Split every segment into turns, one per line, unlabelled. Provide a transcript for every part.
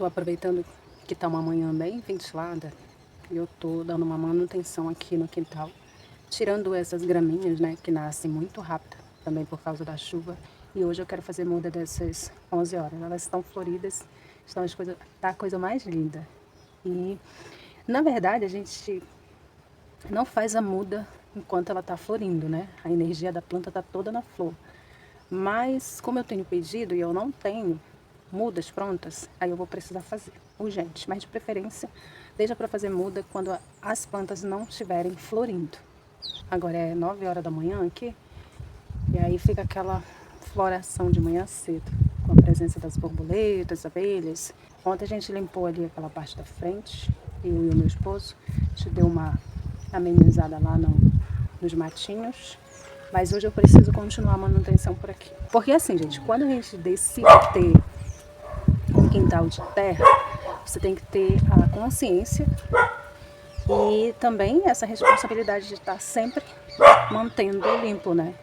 tô aproveitando que tá uma manhã bem ventilada e eu tô dando uma manutenção aqui no quintal, tirando essas graminhas, né, que nascem muito rápido, também por causa da chuva. E hoje eu quero fazer muda dessas 11 horas. Elas estão floridas, tá a coisa mais linda. E, na verdade, a gente não faz a muda enquanto ela tá florindo, né? A energia da planta tá toda na flor. Mas, como eu tenho pedido e eu não tenho mudas prontas, aí eu vou precisar fazer, urgente. Mas de preferência, deixa para fazer muda quando as plantas não estiverem florindo. Agora é 9 horas da manhã aqui, e aí fica aquela floração de manhã cedo, com a presença das borboletas, abelhas. Ontem a gente limpou ali aquela parte da frente, eu e o meu esposo. A gente deu uma amenizada lá nos matinhos. Mas hoje eu preciso continuar a manutenção por aqui. Porque assim, gente, quando a gente decide ter um quintal de terra, você tem que ter a consciência e também essa responsabilidade de estar sempre mantendo limpo, né?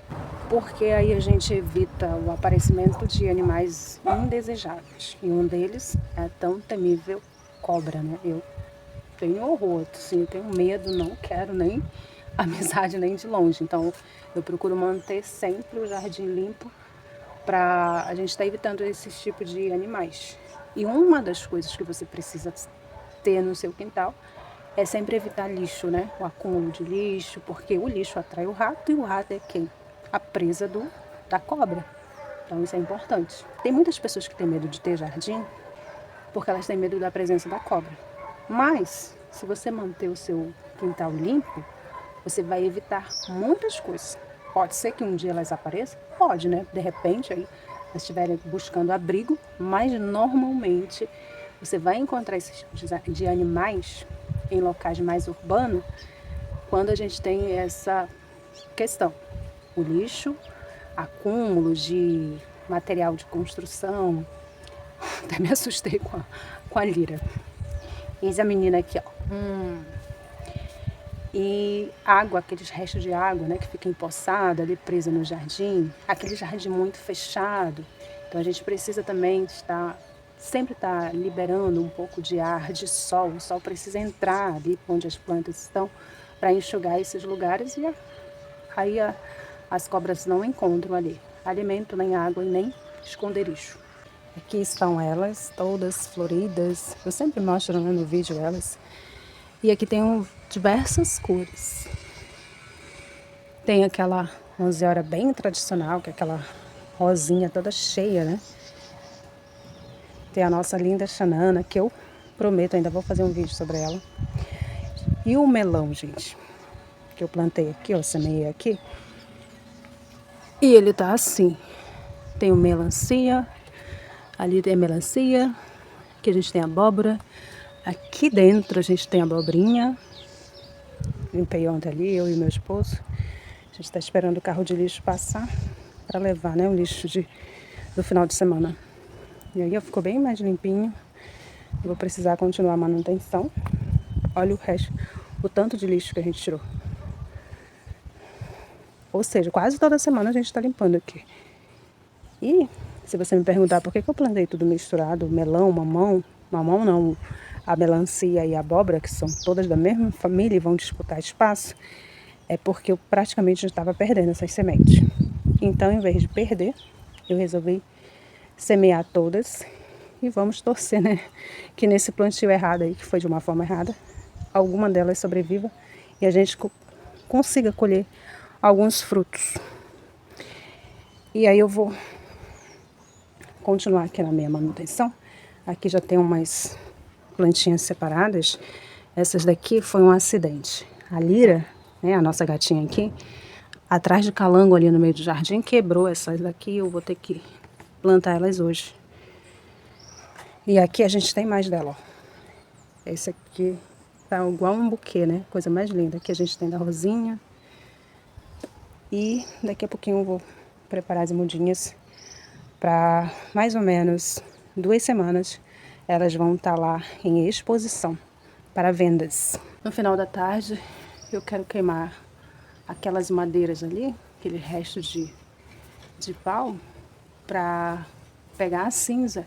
Porque aí a gente evita o aparecimento de animais indesejáveis. E um deles é a tão temível cobra, né? Eu tenho horror, assim, eu tenho medo, não quero nem amizade nem de longe. Então eu procuro manter sempre o jardim limpo para a gente estar evitando esses tipos de animais. E uma das coisas que você precisa ter no seu quintal é sempre evitar lixo, né? O acúmulo de lixo, porque o lixo atrai o rato e o rato é quem? A presa da cobra. Então isso é importante. Tem muitas pessoas que têm medo de ter jardim porque elas têm medo da presença da cobra. Mas, se você manter o seu quintal limpo, você vai evitar muitas coisas. Pode ser que um dia elas apareçam? Pode, né? De repente, aí, elas estiverem buscando abrigo, mas normalmente você vai encontrar esses tipos de animais em locais mais urbanos quando a gente tem essa questão. O lixo, acúmulo de material de construção. Até me assustei com a lira. Eis a menina aqui, ó. E água, aqueles restos de água, né, que fica empoçada ali, presa no jardim. Aquele jardim muito fechado. Então a gente precisa também sempre estar liberando um pouco de ar, de sol. O sol precisa entrar ali onde as plantas estão para enxugar esses lugares e aí as cobras não encontram ali alimento, nem água e nem esconderijo. Aqui estão elas, todas floridas. Eu sempre mostro, né, no vídeo elas. E aqui tem diversas cores. Tem aquela 11 horas bem tradicional, que é aquela rosinha toda cheia, né? Tem a nossa linda xanana, que eu prometo, ainda vou fazer um vídeo sobre ela. E o melão, gente, que eu plantei aqui, ó, semeei aqui. E ele tá assim. Tem o melancia, ali tem a melancia, aqui a gente tem a abóbora. Aqui dentro a gente tem a abobrinha. Limpei ontem ali, eu e meu esposo. A gente está esperando o carro de lixo passar para levar, né, o lixo do final de semana. E aí ficou bem mais limpinho. Eu vou precisar continuar a manutenção. Olha o resto, o tanto de lixo que a gente tirou. Ou seja, quase toda semana a gente está limpando aqui. E se você me perguntar por que eu plantei tudo misturado, melão, mamão não, a melancia e a abóbora, que são todas da mesma família e vão disputar espaço, é porque eu praticamente já estava perdendo essas sementes. Então, em vez de perder, eu resolvi semear todas e vamos torcer, né, que nesse plantio errado aí, que foi de uma forma errada, alguma delas sobreviva e a gente consiga colher alguns frutos. E aí eu vou continuar aqui na minha manutenção. Aqui já tem umas plantinhas separadas. Essas daqui foi um acidente. A Lira, né, a nossa gatinha aqui, atrás de calango ali no meio do jardim, quebrou essas daqui. Eu vou ter que plantar elas hoje. E aqui a gente tem mais dela, ó. Esse aqui tá igual um buquê, né? Coisa mais linda. Aqui a gente tem da rosinha. E daqui a pouquinho eu vou preparar as mudinhas para mais ou menos 2 semanas. Elas vão estar lá em exposição para vendas. No final da tarde eu quero queimar aquelas madeiras ali, aquele resto de pau, para pegar a cinza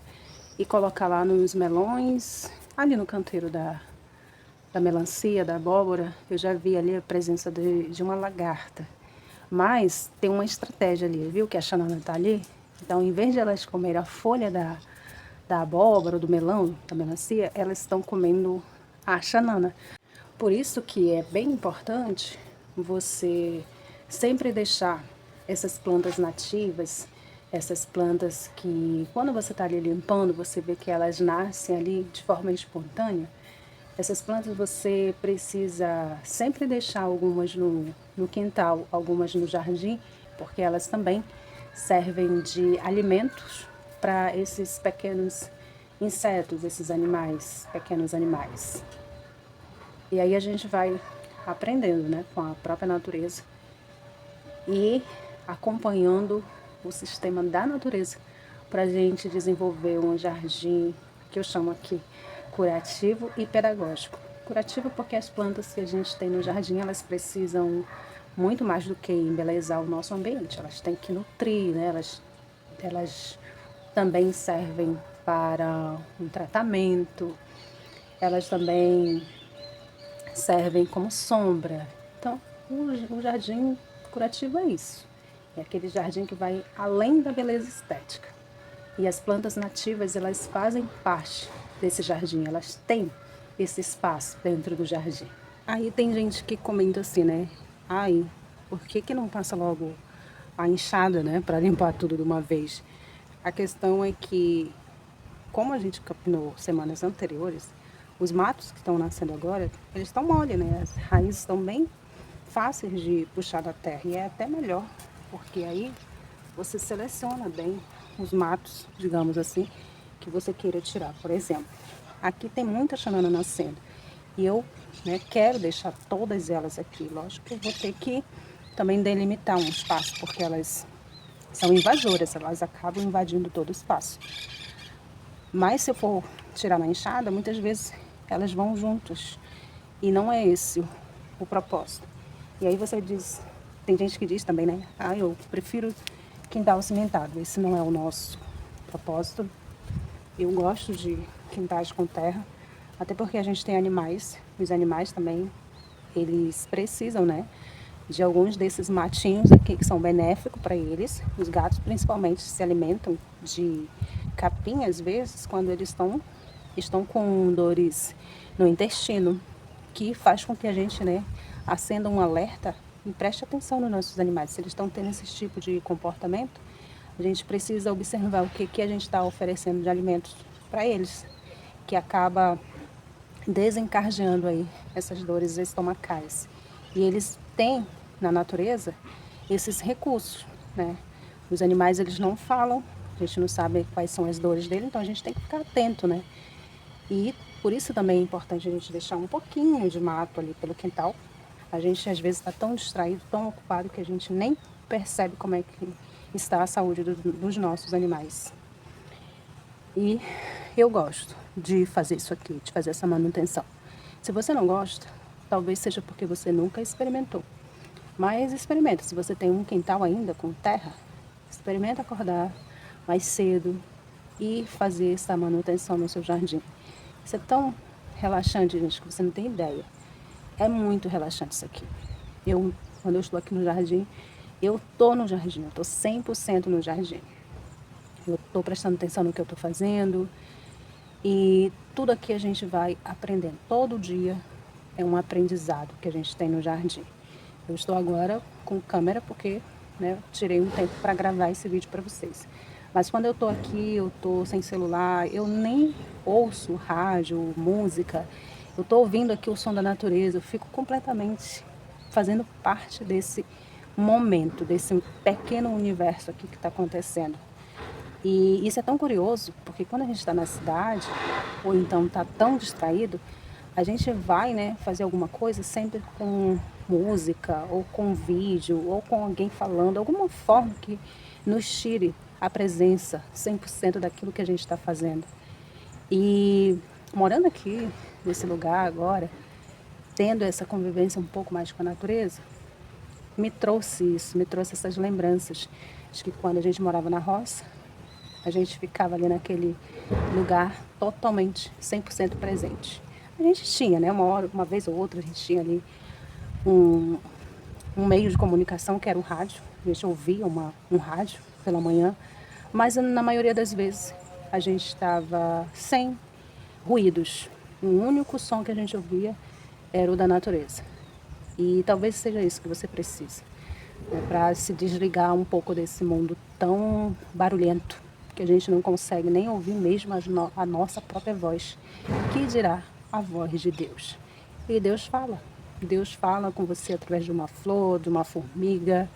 e colocar lá nos melões, ali no canteiro da melancia, da abóbora. Eu já vi ali a presença de uma lagarta. Mas tem uma estratégia ali, viu que a Xanana tá ali? Então, em vez de elas comerem a folha da abóbora, do melão, da melancia, elas estão comendo a Xanana. Por isso que é bem importante você sempre deixar essas plantas nativas, essas plantas que quando você está ali limpando, você vê que elas nascem ali de forma espontânea. Essas plantas você precisa sempre deixar algumas no quintal, algumas no jardim, porque elas também servem de alimentos para esses pequenos insetos, esses animais, pequenos animais. E aí a gente vai aprendendo, né, com a própria natureza e acompanhando o sistema da natureza para a gente desenvolver um jardim que eu chamo aqui curativo e pedagógico. Curativo porque as plantas que a gente tem no jardim, elas precisam muito mais do que embelezar o nosso ambiente, elas têm que nutrir, né? Elas também servem para um tratamento, elas também servem como sombra. Então, o jardim curativo é isso. É aquele jardim que vai além da beleza estética. E as plantas nativas, elas fazem parte desse jardim, elas têm esse espaço dentro do jardim. Aí tem gente que comenta assim, né? Ai, por que não passa logo a enxada, né, para limpar tudo de uma vez? A questão é que, como a gente capinou semanas anteriores, os matos que estão nascendo agora, eles estão mole, né? As raízes estão bem fáceis de puxar da terra. E é até melhor, porque aí você seleciona bem os matos, digamos assim, que você queira tirar. Por exemplo, aqui tem muita xanana nascendo. E eu, né, quero deixar todas elas aqui. Lógico que eu vou ter que também delimitar um espaço, porque elas são invasoras, elas acabam invadindo todo o espaço. Mas se eu for tirar na enxada, muitas vezes elas vão juntas. E não é esse o propósito. E aí você diz, tem gente que diz também, né? Ah, eu prefiro quintal cimentado. Esse não é o nosso propósito. Eu gosto de quintais com terra, até porque a gente tem animais. Os animais também, eles precisam, né, de alguns desses matinhos aqui que são benéficos para eles. Os gatos, principalmente, se alimentam de capim, às vezes, quando eles estão com dores no intestino, que faz com que a gente, né, acenda um alerta e preste atenção nos nossos animais. Se eles estão tendo esse tipo de comportamento, a gente precisa observar o que a gente está oferecendo de alimentos para eles, que acaba desencadeando aí essas dores estomacais. E eles têm na natureza esses recursos, né? Os animais, eles não falam, a gente não sabe quais são as dores dele, então a gente tem que ficar atento, né? E por isso também é importante a gente deixar um pouquinho de mato ali pelo quintal. A gente às vezes está tão distraído, tão ocupado, que a gente nem percebe como é que está a saúde dos nossos animais. E eu gosto de fazer isso aqui, de fazer essa manutenção. Se você não gosta, talvez seja porque você nunca experimentou. Mas experimenta, se você tem um quintal ainda com terra, experimenta acordar mais cedo e fazer essa manutenção no seu jardim. Isso é tão relaxante, gente, que você não tem ideia. É muito relaxante isso aqui. Quando eu estou aqui no jardim, eu estou no jardim, eu estou 100% no jardim. Eu estou prestando atenção no que eu estou fazendo e tudo aqui a gente vai aprendendo. Todo dia é um aprendizado que a gente tem no jardim. Eu estou agora com câmera porque, né, tirei um tempo para gravar esse vídeo para vocês. Mas quando eu estou aqui, eu estou sem celular, eu nem ouço rádio, música. Eu estou ouvindo aqui o som da natureza, eu fico completamente fazendo parte desse momento, desse pequeno universo aqui que está acontecendo. E isso é tão curioso, porque quando a gente está na cidade, ou então está tão distraído, a gente vai, né, fazer alguma coisa sempre com música, ou com vídeo, ou com alguém falando, alguma forma que nos tire a presença 100% daquilo que a gente está fazendo. E morando aqui, nesse lugar agora, tendo essa convivência um pouco mais com a natureza, me trouxe isso, me trouxe essas lembranças de que quando a gente morava na roça, A gente ficava ali naquele lugar totalmente 100% presente. A gente tinha, né, uma vez ou outra, a gente tinha ali um, um meio de comunicação que era o rádio. A gente ouvia um rádio pela manhã, mas na maioria das vezes a gente estava sem ruídos. O único som que a gente ouvia era o da natureza. E talvez seja isso que você precisa, né, para se desligar um pouco desse mundo tão barulhento, que a gente não consegue nem ouvir mesmo a nossa própria voz. Que dirá a voz de Deus? E Deus fala. Deus fala com você através de uma flor, de uma formiga,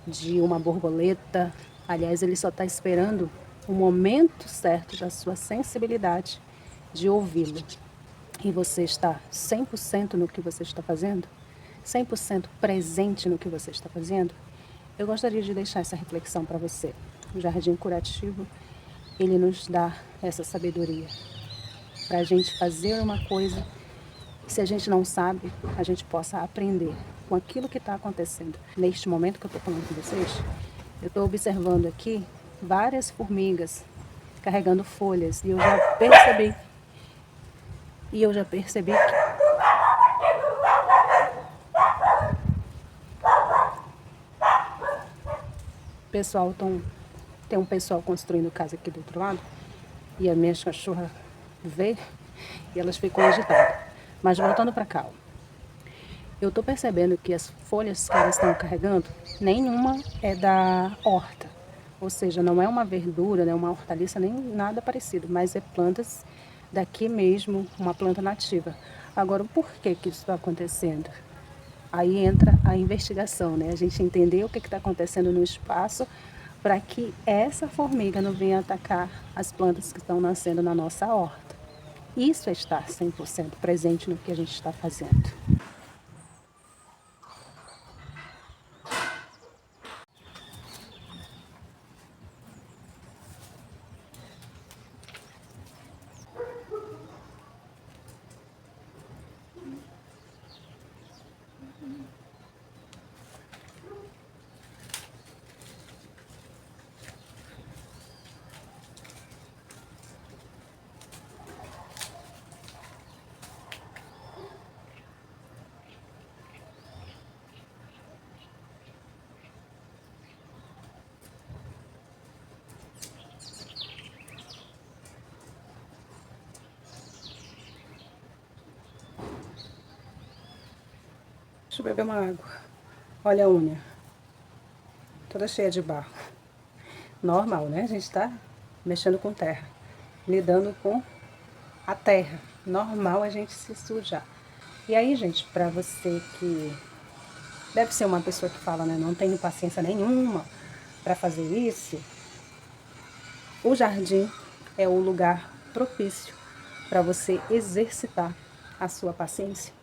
de uma borboleta. Aliás, Ele só está esperando o momento certo da sua sensibilidade de ouvi-lo. E você está 100% no que você está fazendo? 100% presente no que você está fazendo? Eu gostaria de deixar essa reflexão para você. O Jardim Curativo, ele nos dá essa sabedoria para a gente fazer uma coisa que, se a gente não sabe, a gente possa aprender com aquilo que está acontecendo. Neste momento que eu estou falando com vocês, eu estou observando aqui várias formigas carregando folhas e eu já percebi que pessoal tem um pessoal construindo casa aqui do outro lado e as minhas cachorras vê e elas ficam agitadas. Mas voltando para cá, eu estou percebendo que as folhas que elas estão carregando, nenhuma é da horta. Ou seja, não é uma verdura, né, uma hortaliça, nem nada parecido, mas é plantas daqui mesmo, uma planta nativa. Agora, por que que isso está acontecendo? Aí entra a investigação, né? A gente entender o que está acontecendo no espaço para que essa formiga não venha atacar as plantas que estão nascendo na nossa horta. Isso é estar 100% presente no que a gente está fazendo. Deixa eu beber uma água. Olha a unha, toda cheia de barro. Normal, né? A gente tá mexendo com terra, lidando com a terra. Normal a gente se sujar. E aí, gente, pra você que deve ser uma pessoa que fala, né? Não tenho paciência nenhuma pra fazer isso. O jardim é o lugar propício para você exercitar a sua paciência.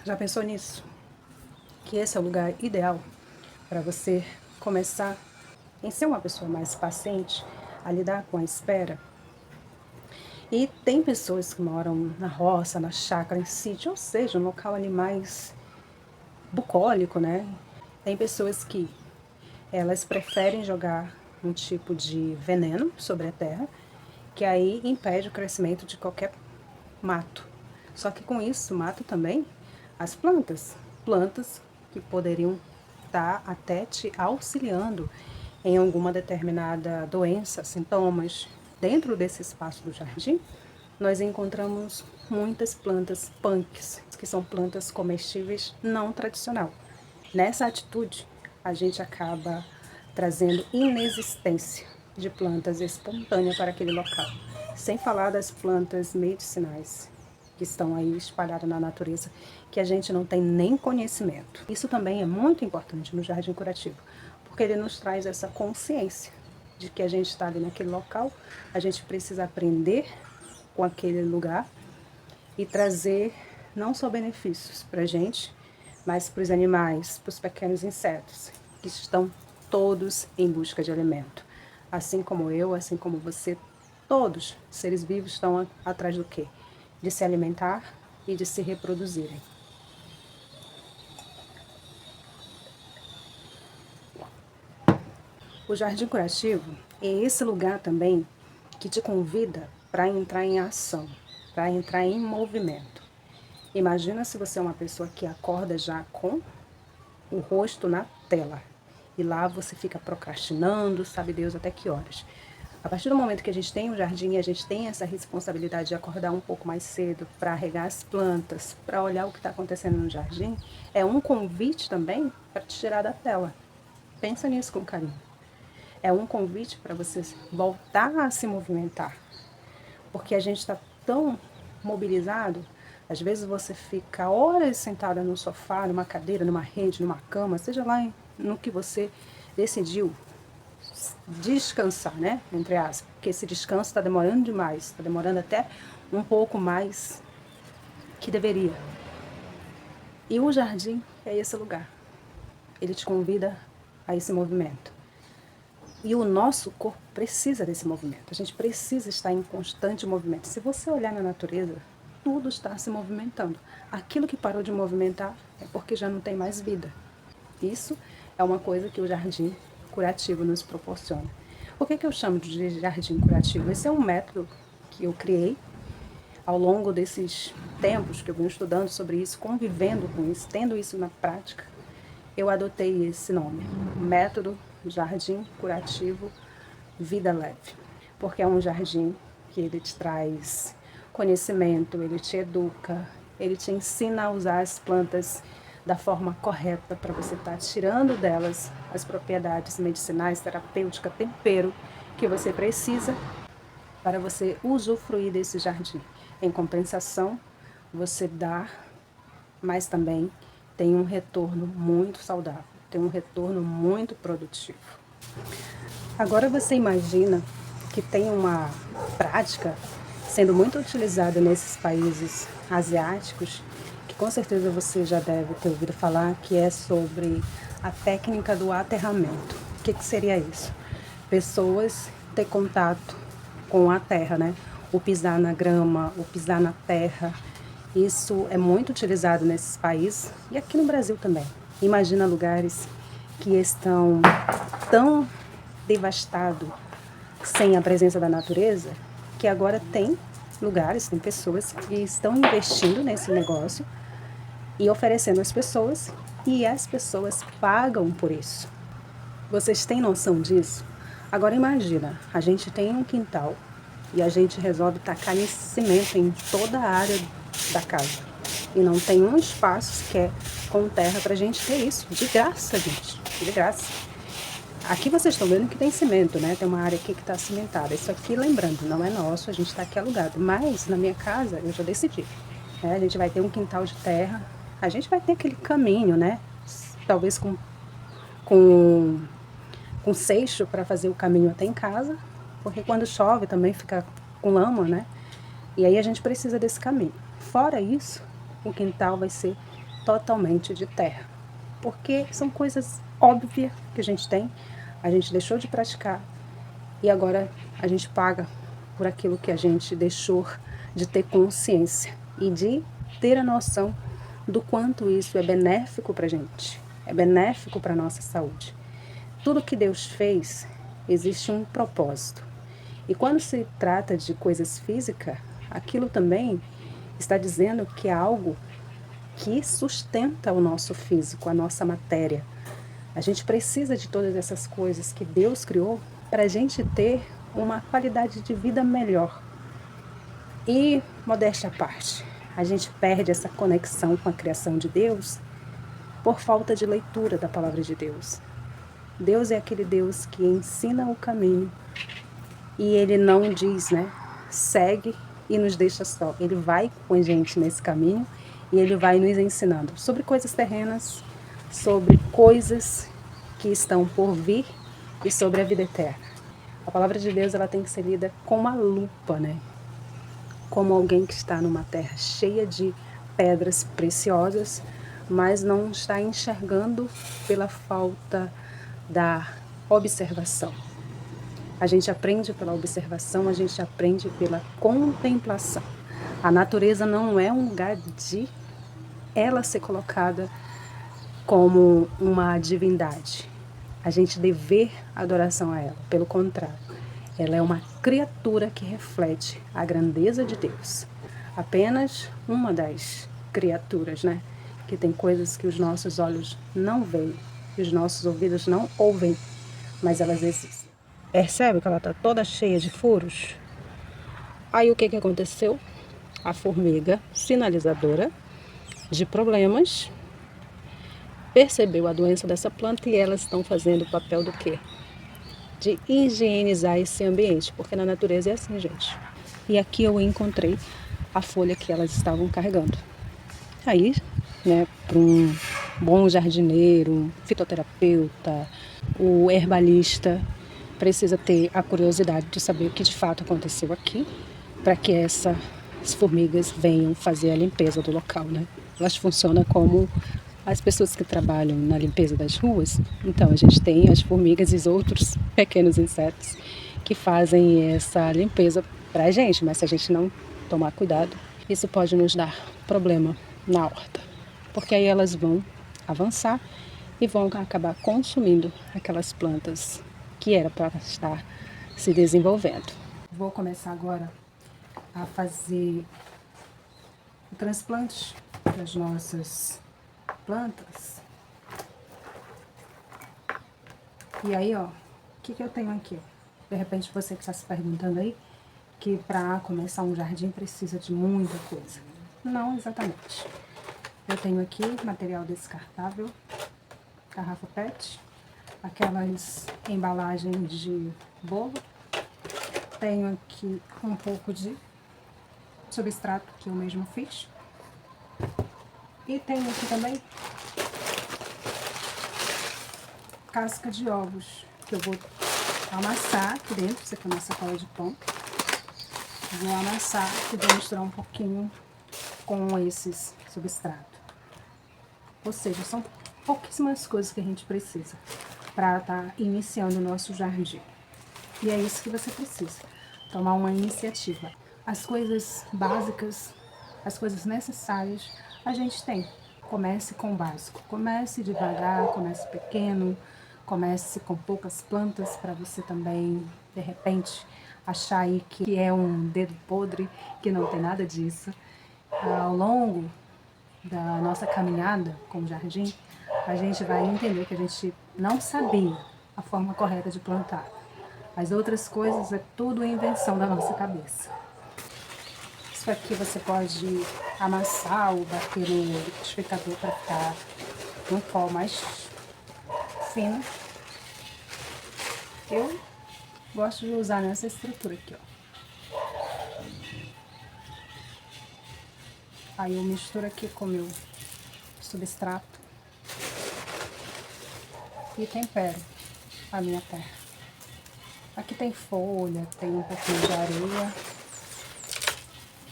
Já pensou nisso? Que esse é o lugar ideal para você começar em ser uma pessoa mais paciente, a lidar com a espera. E tem pessoas que moram na roça, na chácara, em sítio, ou seja, um local ali mais bucólico, né? Tem pessoas que elas preferem jogar um tipo de veneno sobre a terra, que aí impede o crescimento de qualquer mato. Só que com isso mata também as plantas. Plantas que poderiam estar até te auxiliando em alguma determinada doença, sintomas. Dentro desse espaço do jardim, nós encontramos muitas plantas punks, que são plantas comestíveis não tradicional. Nessa atitude, a gente acaba trazendo inexistência de plantas espontâneas para aquele local, sem falar das plantas medicinais que estão aí espalhadas na natureza, que a gente não tem nem conhecimento. Isso também é muito importante no Jardim Curativo, porque ele nos traz essa consciência de que a gente está ali naquele local, a gente precisa aprender com aquele lugar e trazer não só benefícios para a gente, mas para os animais, para os pequenos insetos, que estão todos em busca de alimento. Assim como eu, assim como você, todos seres vivos estão atrás do quê? De se alimentar e de se reproduzirem. O jardim curativo é esse lugar também que te convida para entrar em ação, para entrar em movimento. Imagina se você é uma pessoa que acorda já com o rosto na tela. E lá você fica procrastinando, sabe Deus até que horas. A partir do momento que a gente tem um jardim, a gente tem essa responsabilidade de acordar um pouco mais cedo para regar as plantas, para olhar o que está acontecendo no jardim, é um convite também para te tirar da tela. Pensa nisso com carinho. É um convite para você voltar a se movimentar. Porque a gente está tão mobilizado, às vezes você fica horas sentada no sofá, numa cadeira, numa rede, numa cama, seja lá no que você decidiu descansar, né? Entre aspas, porque esse descanso está demorando demais, está demorando até um pouco mais que deveria. E o jardim é esse lugar. Ele te convida a esse movimento. E o nosso corpo precisa desse movimento. A gente precisa estar em constante movimento. Se você olhar na natureza, tudo está se movimentando. Aquilo que parou de movimentar é porque já não tem mais vida. Isso é uma coisa que o jardim curativo nos proporciona. Por que eu chamo de jardim curativo? Esse é um método que eu criei ao longo desses tempos que eu venho estudando sobre isso, convivendo com isso, tendo isso na prática. Eu adotei esse nome, Método Jardim Curativo Vida Leve, porque é um jardim que ele te traz conhecimento, ele te educa, ele te ensina a usar as plantas da forma correta para você estar tirando delas as propriedades medicinais, terapêuticas, tempero que você precisa para você usufruir desse jardim. Em compensação, você dá, mas também tem um retorno muito saudável, tem um retorno muito produtivo. Agora você imagina que tem uma prática sendo muito utilizada nesses países asiáticos, que com certeza você já deve ter ouvido falar, que é sobre a técnica do aterramento. O que seria isso? Pessoas ter contato com a terra, né? O pisar na grama, o pisar na terra. Isso é muito utilizado nesses países e aqui no Brasil também. Imagina lugares que estão tão devastados sem a presença da natureza, que agora tem lugares, tem pessoas que estão investindo nesse negócio e oferecendo às pessoas, e as pessoas pagam por isso. Vocês têm noção disso? Agora imagina, a gente tem um quintal e a gente resolve tacar cimento em toda a área da casa. E não tem um espaço sequer com terra pra gente ter isso. De graça, gente. De graça. Aqui vocês estão vendo que tem cimento, né? Tem uma área aqui que está cimentada. Isso aqui, lembrando, não é nosso, a gente está aqui alugado. Mas na minha casa eu já decidi. A gente vai ter um quintal de terra. A gente vai ter aquele caminho, né? Talvez com seixo para fazer o caminho até em casa. Porque quando chove também fica com lama, né? E aí a gente precisa desse caminho. Fora isso, o quintal vai ser totalmente de terra. Porque são coisas óbvias que a gente tem. A gente deixou de praticar e agora a gente paga por aquilo que a gente deixou de ter consciência e de ter a noção do quanto isso é benéfico para a gente, é benéfico para a nossa saúde. Tudo que Deus fez, existe um propósito. E quando se trata de coisas físicas, aquilo também está dizendo que é algo que sustenta o nosso físico, a nossa matéria. A gente precisa de todas essas coisas que Deus criou para a gente ter uma qualidade de vida melhor. E, modéstia à parte, a gente perde essa conexão com a criação de Deus por falta de leitura da palavra de Deus. Deus é aquele Deus que ensina o caminho e Ele não diz, né, segue e nos deixa só. Ele vai com a gente nesse caminho e Ele vai nos ensinando sobre coisas terrenas, sobre coisas que estão por vir e sobre a vida eterna. A palavra de Deus ela tem que ser lida com uma lupa, né? Como alguém que está numa terra cheia de pedras preciosas, mas não está enxergando pela falta da observação. A gente aprende pela observação, a gente aprende pela contemplação. A natureza não é um lugar de ela ser colocada como uma divindade. a gente dever adoração a ela. Pelo contrário, ela é uma criatura que reflete a grandeza de Deus. Apenas uma das criaturas, né? Que tem coisas que os nossos olhos não veem, que os nossos ouvidos não ouvem, mas elas existem. Percebe que ela está toda cheia de furos? Aí o que aconteceu? A formiga sinalizadora de problemas percebeu a doença dessa planta e elas estão fazendo o papel do quê? De higienizar esse ambiente, porque na natureza é assim, gente. E aqui eu encontrei a folha que elas estavam carregando. Aí, né, para um bom jardineiro, um fitoterapeuta, o herbalista, precisa ter a curiosidade de saber o que de fato aconteceu aqui, para que essas formigas venham fazer a limpeza do local, né? Elas funcionam como as pessoas que trabalham na limpeza das ruas. Então, a gente tem as formigas e os outros pequenos insetos que fazem essa limpeza para a gente, mas se a gente não tomar cuidado, isso pode nos dar problema na horta, porque aí elas vão avançar e vão acabar consumindo aquelas plantas que era para estar se desenvolvendo. Vou começar agora a fazer o transplante das nossas plantas. E aí, ó, o que eu tenho aqui? De repente você que está se perguntando aí, que para começar um jardim precisa de muita coisa. Não exatamente. Eu tenho aqui material descartável, garrafa PET, aquelas embalagens de bolo. Tenho aqui um pouco de substrato que eu mesmo fiz. E tenho aqui também casca de ovos, que eu vou amassar aqui dentro. Isso aqui é uma sacola de pão. Vou amassar e vou misturar um pouquinho com esses substrato. Ou seja, são pouquíssimas coisas que a gente precisa para estar iniciando o nosso jardim. E é isso que você precisa, tomar uma iniciativa. As coisas básicas, as coisas necessárias, a gente tem. Comece com o básico, comece devagar, comece pequeno, comece com poucas plantas para você também, de repente, achar aí que é um dedo podre, que não tem nada disso. Ao longo da nossa caminhada com o jardim, a gente vai entender que a gente não sabia a forma correta de plantar. As outras coisas é tudo invenção da nossa cabeça. Isso aqui você pode amassar ou bater no liquidificador para ficar um pó mais fino. Eu gosto de usar nessa estrutura aqui, ó. Aí eu misturo aqui com o meu substrato e tempero a minha terra. Aqui tem folha, tem um pouquinho de areia.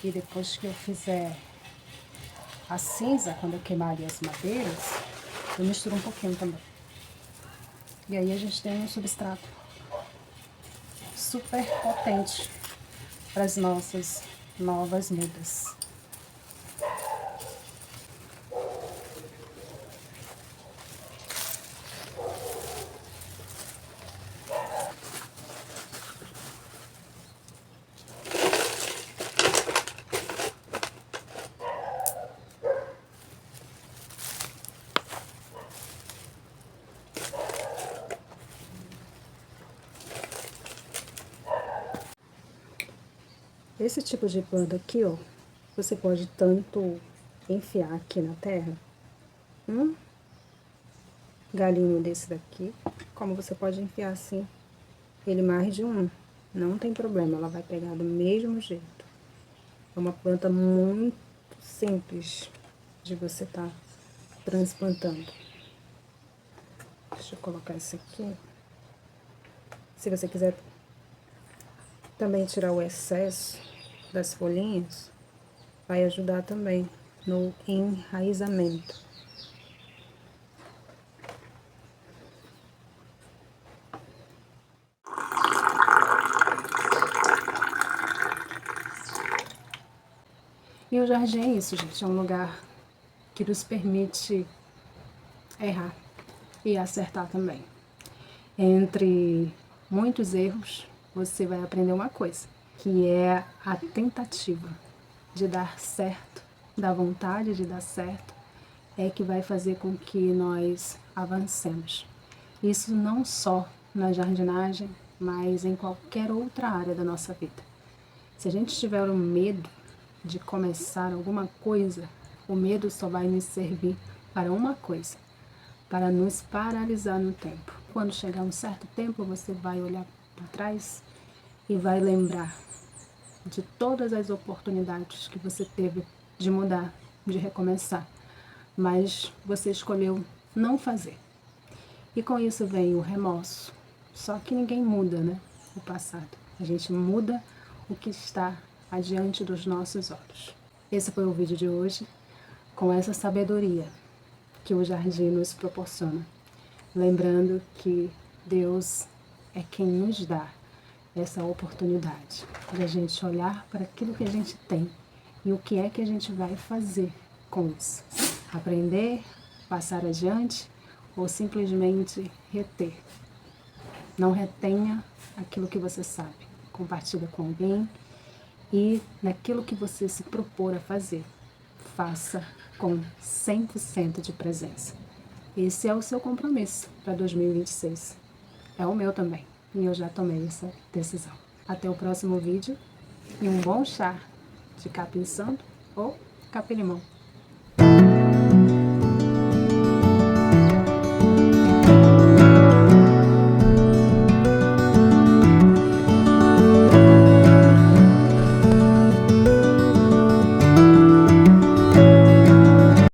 E depois que eu fizer a cinza, quando eu queimar as madeiras, eu misturo um pouquinho também. E aí a gente tem um substrato super potente para as nossas novas mudas. Esse tipo de planta aqui, ó, você pode tanto enfiar aqui na terra, galinho desse daqui, como você pode enfiar assim, ele mais de um. Não tem problema, ela vai pegar do mesmo jeito. É uma planta muito simples de você estar transplantando. Deixa eu colocar isso aqui. Se você quiser também tirar o excesso das folhinhas, vai ajudar também no enraizamento. E o jardim é isso, gente, é um lugar que nos permite errar e acertar também. Entre muitos erros, você vai aprender uma coisa, que é a tentativa de dar certo, da vontade de dar certo, é que vai fazer com que nós avancemos. Isso não só na jardinagem, mas em qualquer outra área da nossa vida. Se a gente tiver o medo de começar alguma coisa, o medo só vai nos servir para uma coisa, para nos paralisar no tempo. Quando chegar um certo tempo, você vai olhar para trás e vai lembrar de todas as oportunidades que você teve de mudar, de recomeçar, mas você escolheu não fazer. E com isso vem o remorso. Só que ninguém muda, né? O passado. A gente muda o que está adiante dos nossos olhos. Esse foi o vídeo de hoje, com essa sabedoria que o jardim nos proporciona. Lembrando que Deus é quem nos dá essa oportunidade de a gente olhar para aquilo que a gente tem e o que é que a gente vai fazer com isso. Aprender, passar adiante ou simplesmente reter. Não retenha aquilo que você sabe. Compartilha com alguém e naquilo que você se propor a fazer, faça com 100% de presença. Esse é o seu compromisso para 2026. É o meu também. E eu já tomei essa decisão. Até o próximo vídeo e um bom chá de capim santo ou capim-limão.